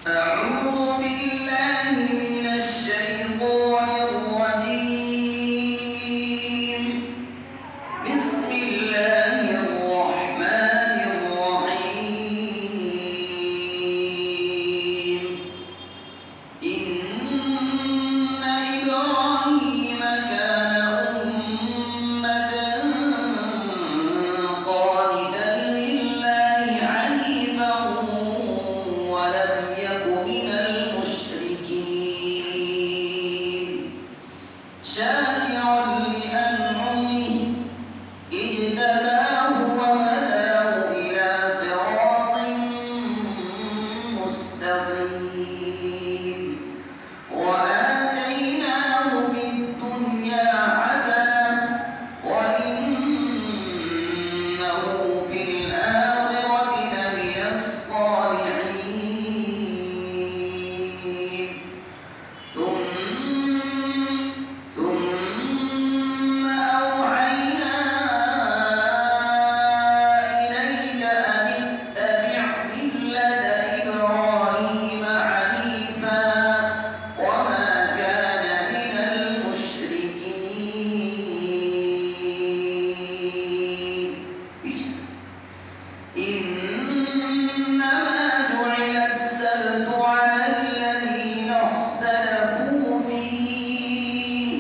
أعوذ بالله من الشيطان الرجيم. بسم الله الرحمن الرحيم. إن إبراهيم كان أمة قانتا لله حنيفا ولم يك من المشركين شاكرا لأنعمه اجتباه وهداه إلى صراط مستقيم وآتيناه في الدنيا حسنة وإنه في الآخرة لمن الصالحين ثم أوحينا إليك أن اتبع ملة إبراهيم حنيفا وما كان من المشركين إنما جعل السبت على الذين اختلفوا فيه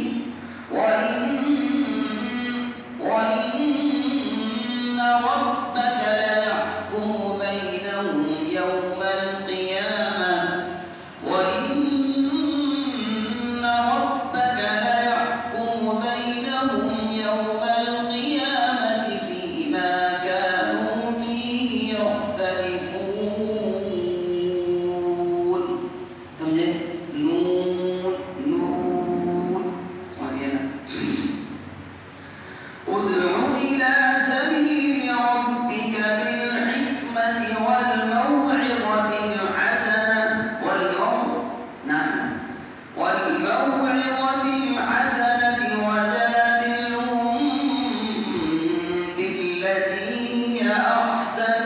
وإن ربك ليحكم بينهم يوم القيامة وإن ربك ليحكم بينهم يوم القيامة فيما كانوا فيه يختلفون. समझे? नून नून समझिए ना. ادع إلى سبيل ربك بالحكمة والموعظة الحسنة والموعظة الحسنة وجادلهم بالتي هي أحسن